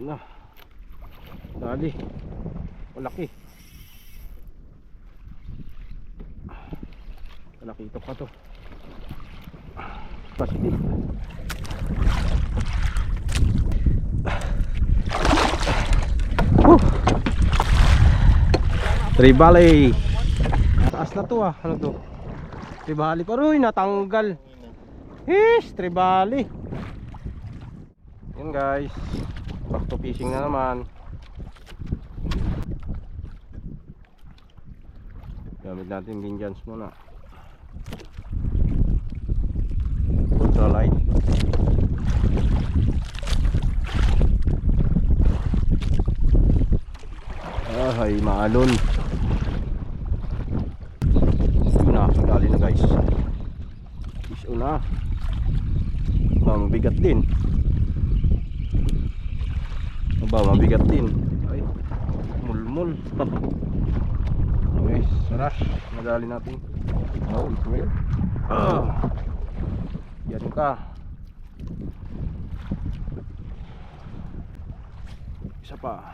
na. Dali. Malaki. Malaki ito pa to. Positive. Tribali. Taas na to ah. Ano to? Tribali pa rin. Natanggal. Yes, tribali. Yan guys. Back to fishing na naman. Gamit natin Binjans muna. Ultralight. Ay, maalon. Una, dali na guys. Fish una. Mabigat din. Mabigat din. Ay, mulmul. Guys, rush. Madali natin. Oh, it's real. Yan ka. Isa pa.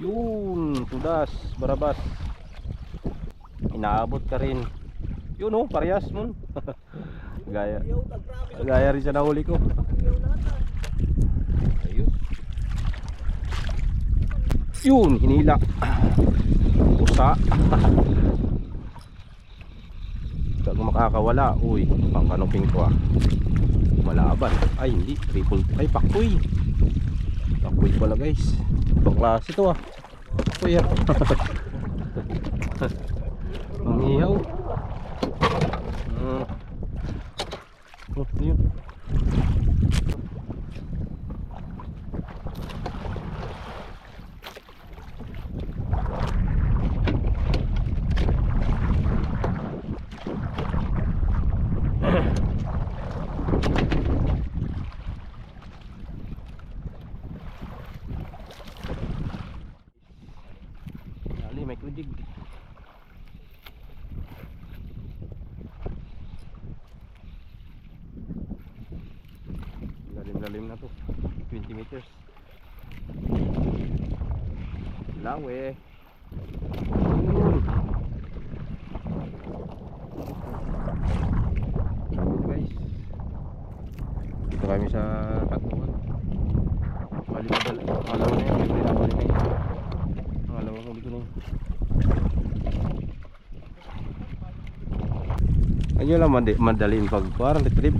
Yun, tudas, barabas. Inaabot ka rin. Yun oh, parehas mo. Gaya rin sa nahuli ko. Ayun. Yun, hinila. Pusa. Bago makakawala. Uy, pangkanoping ko ah. Malaban. Ay hindi, triple. Ay paktoy. Paktoy pala guys. Ibang klase ito ah. Paktoy ah. Mangihaw. Oh, yun. Dali, may kudig. Lalim na to, 20 meters. Lawe. Guys, dito kami sa Katuan. Malimadal. Alaw na yan, alaw na huli ko na yun. Ayun lang madaling pagkuhan, retrieve.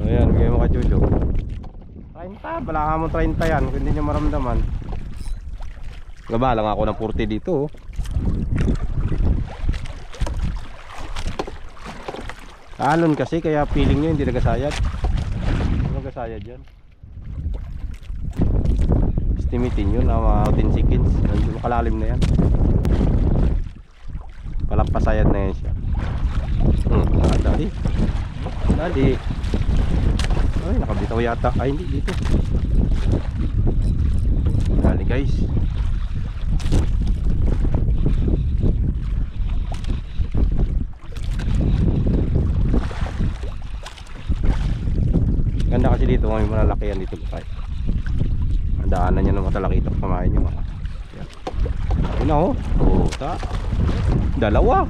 Ayan, bigay mo ka Jojo 30, bala ka mo 30 yan kung hindi nyo maramdaman. Gabalang ako ng 40 dito oh. Alon kasi kaya feeling nyo hindi nagasayad. Hindi nagasayad yan. Estimatein nyo na mga 10 seconds. Makalalim na yan. Palampasayad na yan siya. Dali. Dali. Ay, nakabitaw yata. Ay, hindi dito. Dali guys. Ganda kasi dito, may malalakihan dito guys. Ang daanan niya ng matalaki ito. Kamahin nyo. Yun na oh. Oh, dalawa.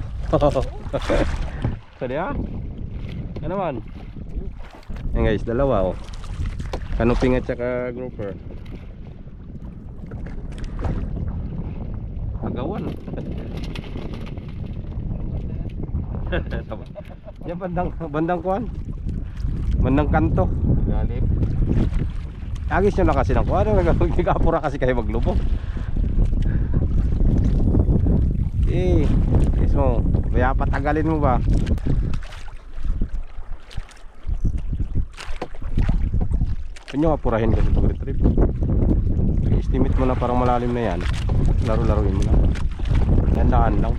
Sali ha. Ano naman? Yan guys, dalawa oh. Kanuping at saka grouper. Agawan. Yan bandang kuan. Bandang kanto. Galit. Agis nyo na kasi ng kuan. Nagkapura kasi kayo maglubog. Eh, guys mo. Kaya patagalin mo ba? Kanya apurahin kasi pag retrieve. I-estimate mo na parang malalim na yan. Laro-laruin mo na. Gandaan lang.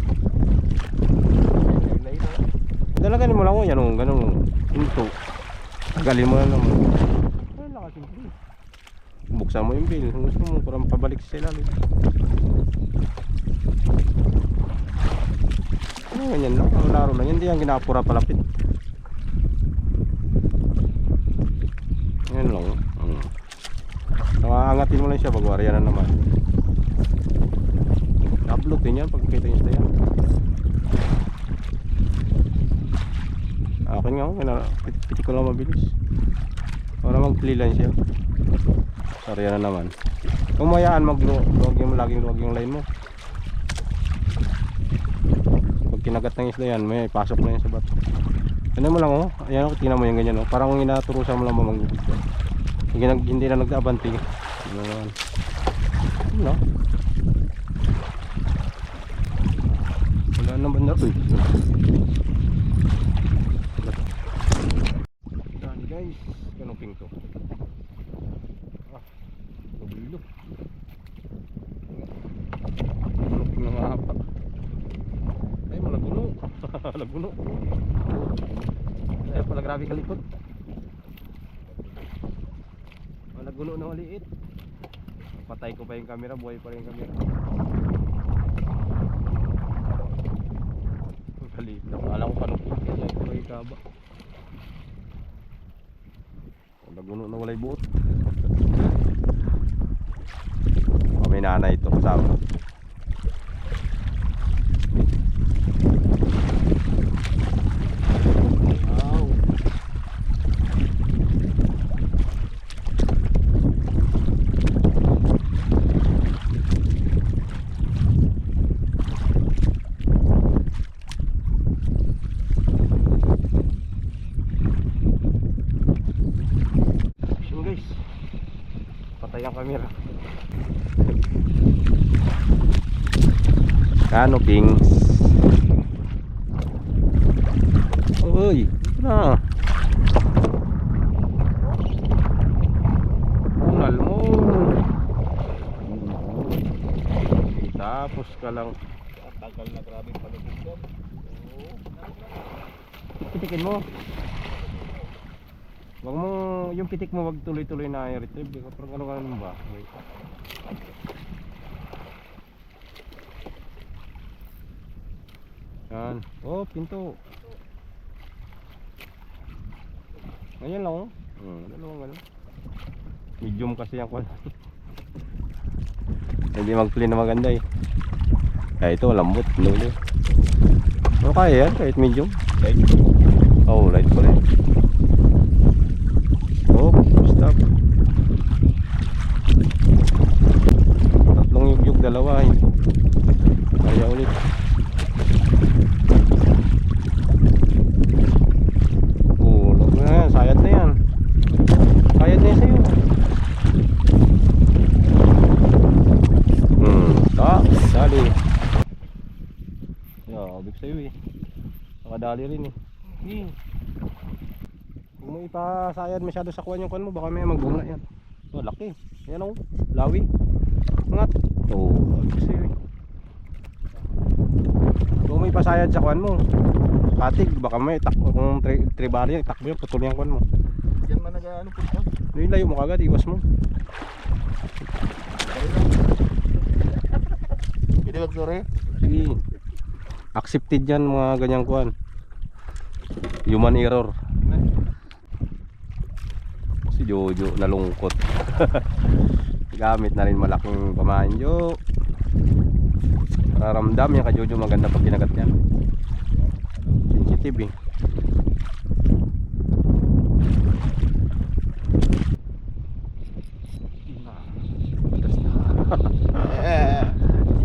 Dalagan mo lang o yan o. Ganun. Hinto. Tagalin mo na naman. Ay, nakasimple. Buksan mo yung bill kung gusto mo para mapabalik sa ilalim. Ganyan lang, ang laro lang yan, hindi yan ginapura palapit. Yan lang. Angatin mo lang siya pag wariya na naman. Upload din yan pag kita yung stay yan. Akin nga, pitik ko lang mabilis para mag-clear siya. Wariya na naman. Kung mayaan mag-luwag yung laging luwag yung line mo. Kinagat ng isda yan, may pasok na yan sa bato. Ano mo lang oh, ayan oh, tingnan mo yung ganyan oh. Parang kung inaturusan mo lang mamanggulit ka. Hindi na nagdabanting. Ano naman. Ano? Wala naman na. Uy. Yan guys, kanuping to. Nabilo. Kanuping na mahaba. Ay, malaguno. Malaguno. Ay, pala grabe kalikot. Malaguno na maliit. Patay ko pa yung camera, buhay pa rin yung camera. Kalit. Alam ko panupin kaya ito ay kaba. Malaguno na walay buot. May nanay ito kasama. Patay ang camera. Canopings. Uy, ito na. Unal mo. Tapos ka lang. Tagal na grabe palubog ko. Pitikin mo. Wag mo, yung pitik mo wag tuloy-tuloy na i-retrieve. Parang ano ba? Wait. Yan. Oh, pinto. Ngayon lang oh. Dalawang ano. Medium kasi yung kwan. Hindi mag-clean na maganda eh. Kaya ito, lambot. Lulu. Ano kaya yan? Kahit medium? Light. Oh, light pala eh. Oh, stop. Tatlong yugyug, dalawa eh. Kaya ulit. Oh, log na yan, sayad na yan. Sayad na yan sa'yo. Dali. Obig sa'yo eh. Nakadali rin eh. Kung mo ipasayad masyado sa kuwan yung kuwan mo, baka may magbunga yan. Oh, laki. Yan o, lawi. Angat. Oh, obig sa'yo eh. Kung mo ipasayad sa kuwan mo, katig, baka may kung tribali yan, itakbo yan, putol yung kuwan mo. Yan man nag-ano po ito. Layo mo kagad, iwas mo. Hindi wag sorry. Sige. Accepted yan mga ganyang kuwan. Human error. Si Jojo nalungkot. Gamit na rin malaking pamain Jo. Raramdam yan ka Jojo, maganda pag kinagat yan. Sensitive eh.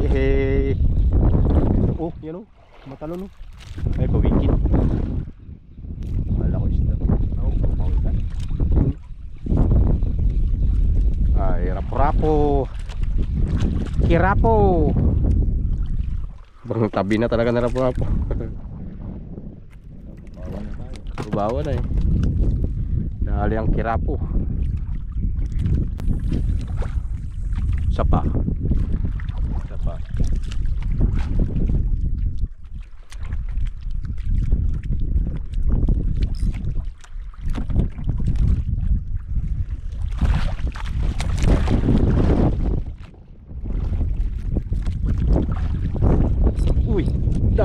Yehey. Oh, yan o. Matalon o. Ay, pawikit. Wala ko isda. Ay, rapo-rapo. Kirapo. Parang tabi na talaga na rapo-rapo. Bawa na eh. Dahali ang kirapo. Sapa. Sapa.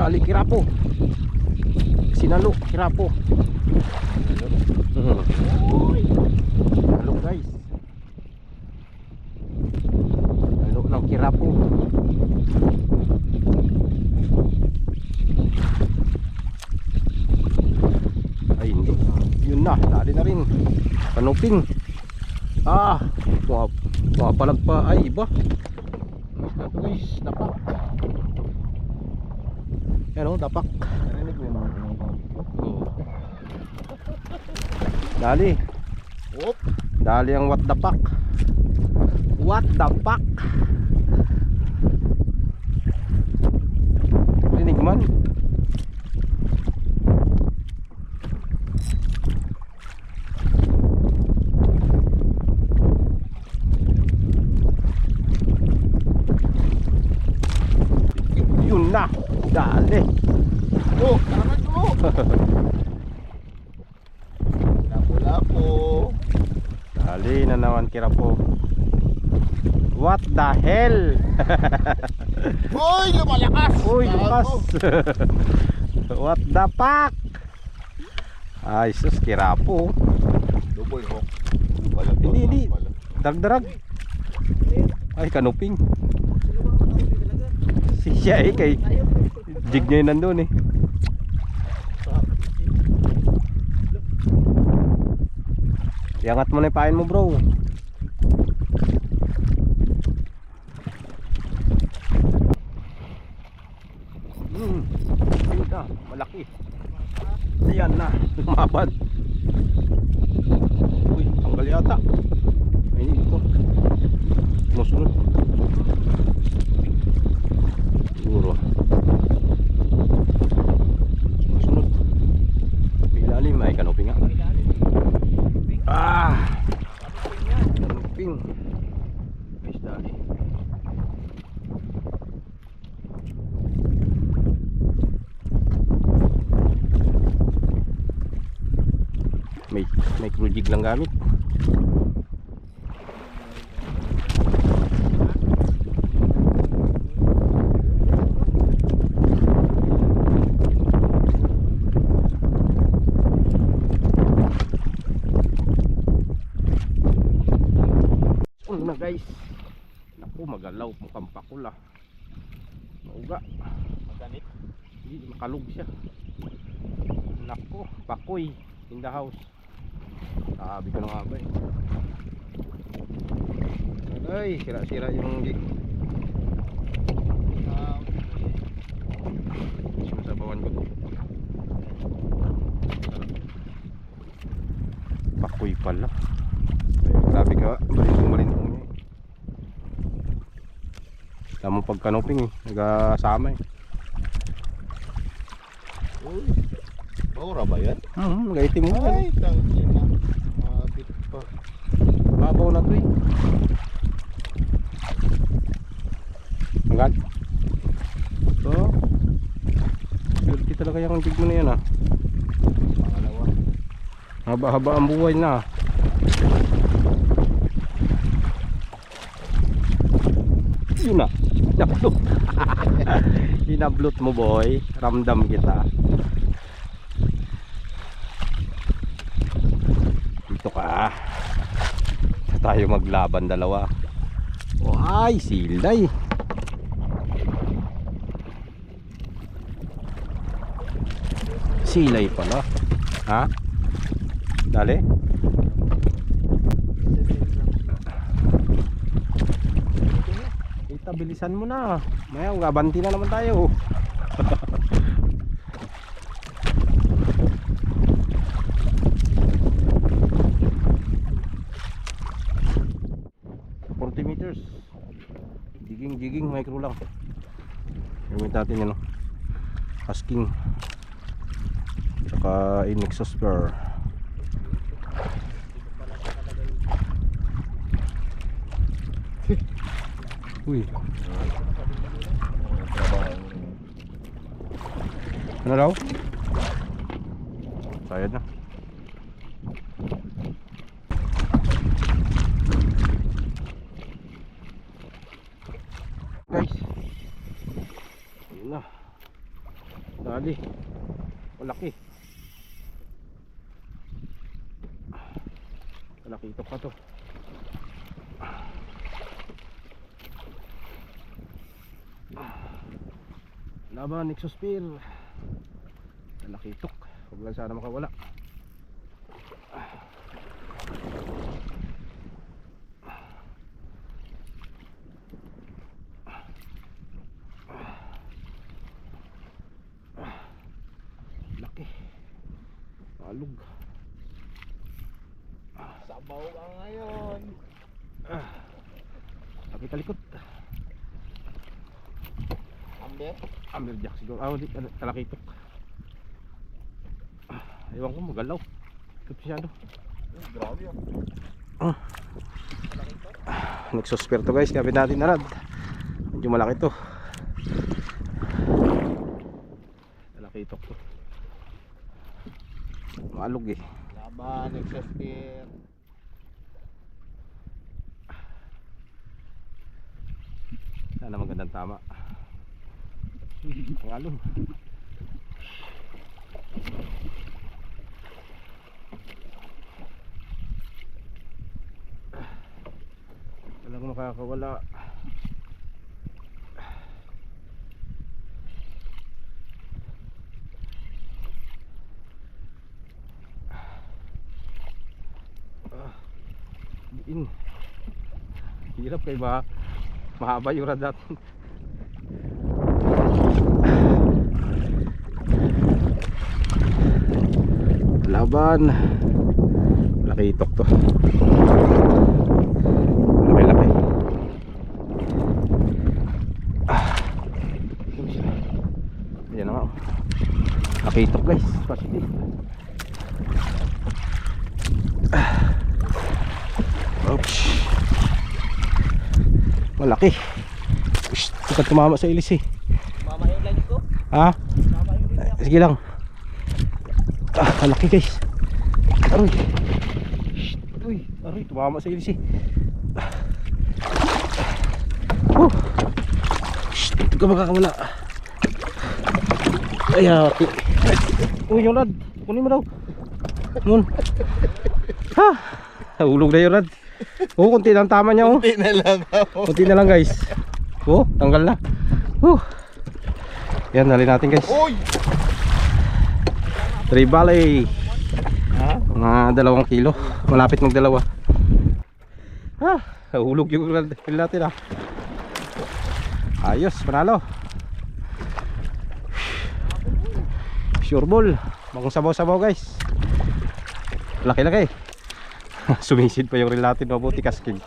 Dali, kirapo. Sinalo, kirapo. Sinalo guys. Sinalo ng kirapo. Ay hindi. Yun na, dali na rin. Kanuping. Pumapalag pa. Ay iba. Ito guys, dapak. Yan o, dapak. Narinig mo yung mga tumawag. Oh. Dali. Oop! Dali ang what the fuck. What the fuck. Rinig man. Yun na. Dali. Oh! Taran mo! Lapo-lapo! Dali na naman kirapo. What the hell? Hoy! Lumalakas! Uy, Gago! lukas. What the fuck? Ay, sus, kirapo. Double hook. Hindi. Darag-darag. Ay, kanuping. Siya kay jig niya yun nandun eh. Iangat mo na yung pain mo bro. Ayun na, malaki. Ayan na, lumabad. Uy, tanggal yata. Ay, ito. Musunod. Siguro. Musunod. May ilalim, ay kanoping nga. Kanoping. Guys, dali. May crew jig lang gamit. Na guys, naku magalaw, mukhang pakula, mauga, Maganit. hindi makalog siya. Naku, pakoy in the house. Sabi ko na nga ba eh. Ay, sira-sira yung gig. Sinasabawan ko to. Pakoy pala. Grabe ka, malintong niya eh. Tama pag kanoping eh, nag-asama eh. Uy! Baura ba yan? Nag-itim mo yan. Ay, tangina. Mabit pa. Babaw na to eh. Hanggang? So, swerte talaga yung jig mo na yan ah. Pangalawa. Haba-haba ang buhay na. Yun na, inablot. Inablot mo boy, ramdam kita. Dito ka. Sa tayo maglaban dalawa. Ay, silay. Silay pala. Ha? Dali. Bilisan mo na. Maya, gabanti na naman tayo. 40 meters. Jiging micro lang. Gamit natin yan, no? Husking. Saka in-exhaust spur. Uy. Ano daw? Sayad na. Guys. Ayun na. Tribali. Malaki. Malaki ito pa to. Laban, Exosphere. Malaki itok. Huwag lang sana makawala. Laki. Alog. Sabaw ka ngayon. Laki talikot. Amber? Amberjack siguro. Ah, talakitok. Ewan ko, magalaw. Kapsyado. Grabe yun. Nexosphere to guys, kapit natin na rad. Medyo malaki to. Talakitok to. Maalog eh. Laban, Exosphere. Sana magandang tama. Ang alog. Walang makakawala. Diin. Hirap kayo ba? Mahaba yung rad natin. Laban. Laki itok to. Laki-laki. Ayan na nga. Laki itok guys. Positive. Oops. Malaki. Ush, ito tumama sa ilis eh. Mama yung line ko? Ha? Mama yung line ko? Sige lang. Malaki guys. Aroy. Uy, aroy, tumama sa ilis eh. Hindi ka makakawala. Ay, okay. Uy, yung rad. Kunin mo daw. Mun. Ha? Nahulog na yung rad. Oh, kunti lang tama niya oh. Hindi na lang ako. Kunti na lang guys. Oh, tanggal na. Yan, nalin natin guys. Uy! Tribali. Ha? Mga 2 kilo. Malapit magdalawa. Ha? Nahulog yung rad natin ah. Ayos, panalo. Sure ball. Bagong sabaw-sabaw guys. Laki-laki. Sumisid pa yung reel natin. Mabuti kasking.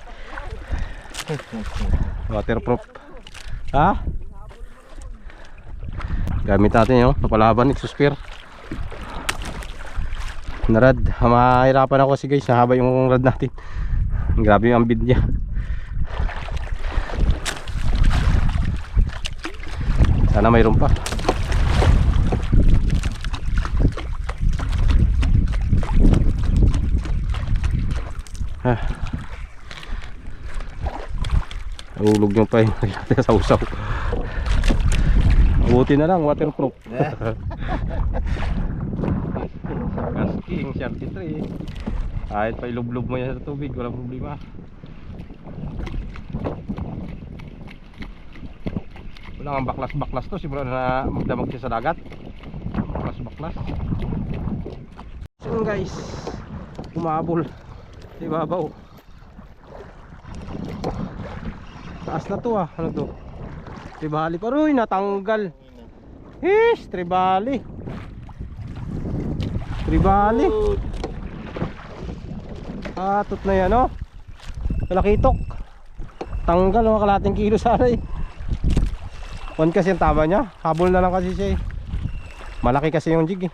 Waterproof. Ha? Gamit natin yung napalaban Exosphere. Narad. Mahirapan ako kasi guys. Nahaba yung rad natin. Grabe yung ambid niya. Sana mayroon pa. Nahulog yung pa yung sa usaw. Mabuti na lang, waterproof. Casking, sharky tree. Kahit pa ilublob mo yan sa tubig, walang problema. Wala nga baklas-baklas to, siguro na magdamag siya sa dagat. Baklas-baklas. So guys, umabol sa ibabaw. Taas na to ah, ano to? Tribali pa rin, natanggal. Hish, tribali. Tribali. Atot na yan oh. Talakitok. Tanggal mga kalating kilo sana eh. 1 kasi yung tama niya. Habol na lang kasi siya eh. Malaki kasi yung jig eh.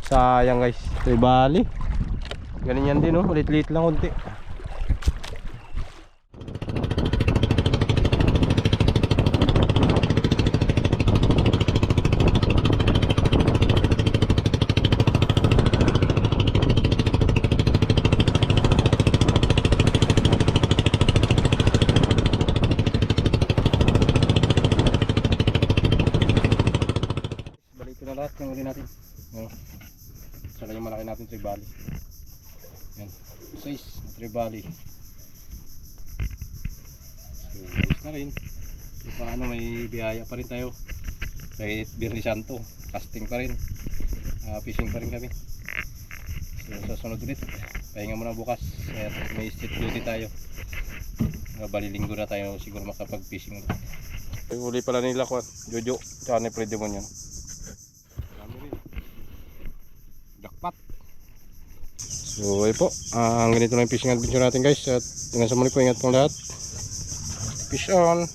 Sayang guys. Tribali. Ganyan yan din oh. Ulit-lit lang unti. uli natin. Ano? Saka yung malaki natin tribali. Yan. 6 na tribali. So, ayos na rin. So, paano may biyaya pa rin tayo. Kahit Birni Santo, casting pa rin. Fishing pa rin kami. So sa sunod ulit, pahinga muna bukas. May street duty tayo. Balilinggo na tayo siguro makapag-fishing ulit. Uli pala nila ko, Jojo, tsaka ni Freddy mo yan. Jackpot. So ayun po, ang ganito lang yung fishing adventure natin guys. At hanggang sa muli po, ingat pong lahat. Fish on!